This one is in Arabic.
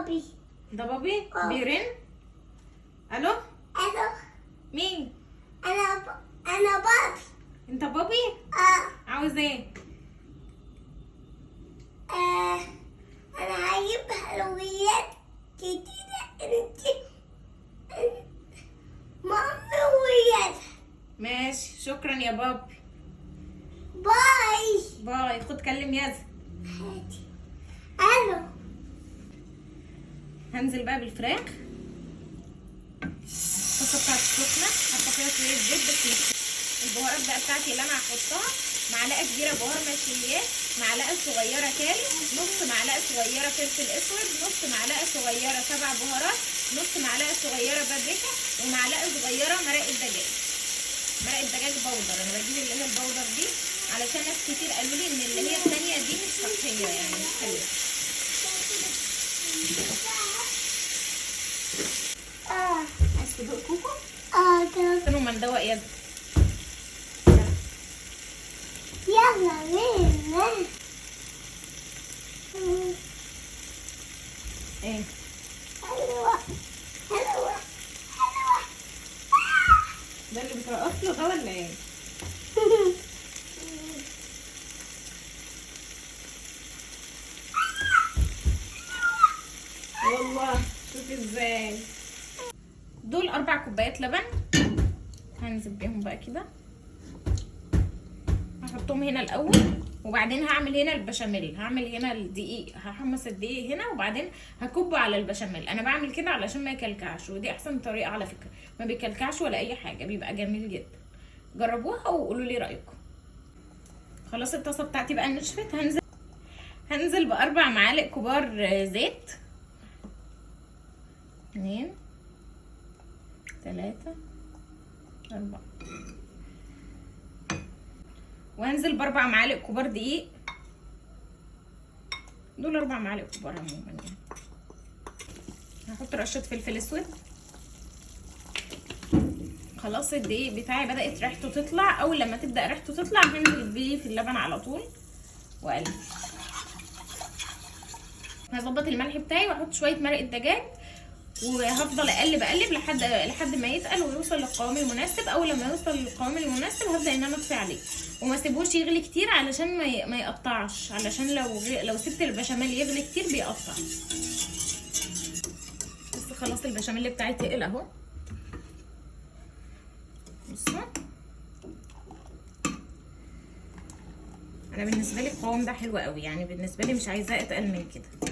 بابي. ده بابي بيرن. الو الو. مين؟ انا بابي. انت بابي؟ عاوز ايه؟ انا هجيب حلويات كتيرة. انت مامي وياك. ماشي شكرا يا بابي. باي. باي. خد كلم ياسر. الو. هنزل بقى بالفراخ. الطاسه بتاعتي سخنه، حاطه فيها شويه زيت بس البهارات بقى بتاعتي اللي انا هحطها: معلقه كبيره بهار مشويات، معلقه صغيره كاري، نص معلقه صغيره فلفل اسود، نص معلقه صغيره سبع بهارات، نص معلقه صغيره بابريكا، ومعلقه صغيره مرقه دجاج. مرقه دجاج بودر، انا بجيب اللي هي البودر دي علشان ناس كتير قالوا لي ان اللي هي الثانيه دي مش صحيه يعني مش حلوه. عايز تدوق كوكو؟ كانوا مندوق يا يلا بينا. ايه؟ حلوة حلوة حلوة. ده اللي بترقص له ده ولا ايه؟ والله شوفي ازاي. دول 4 كوبايات لبن، هنزل بيهم بقى كده. هحطهم هنا الاول وبعدين هعمل هنا البشاميل. هعمل هنا الدقيق، هحمص الدقيق هنا وبعدين هكبه على البشاميل. انا بعمل كده علشان ما يكلكعش، ودي احسن طريقه على فكره، ما بيكلكعش ولا اي حاجه، بيبقى جميل جدا. جربوها وقولوا لي رايكم. خلاص الطاسه بتاعتي بقى نشفت. هنزل ب4 معالق كبار زيت. 2 3 4. وهنزل ب4 معالق كبار دقيق. دول 4 معالق كبار عموما يعني. هحط رشه فلفل اسود. خلاص الدقيق بتاعي بدات ريحته تطلع. اول لما تبدا ريحته تطلع هنزل بيه في اللبن على طول واقلب. هظبط الملح بتاعي واحط شويه مرقه دجاج وهفضل اقلب لحد ما يتقل ويوصل للقوام المناسب. اول لما يوصل للقوام المناسب هبدا ان انا اطفي عليه وما سيبوش يغلي كتير علشان ما يقطعش، علشان لو سبت البشاميل يغلي كتير بيقطع. بس خلاص البشاميل بتاعي تقل اهو. بصوا انا بالنسبه لي القوام ده حلو قوي، يعني بالنسبه لي مش عايزاه اتقل من كده.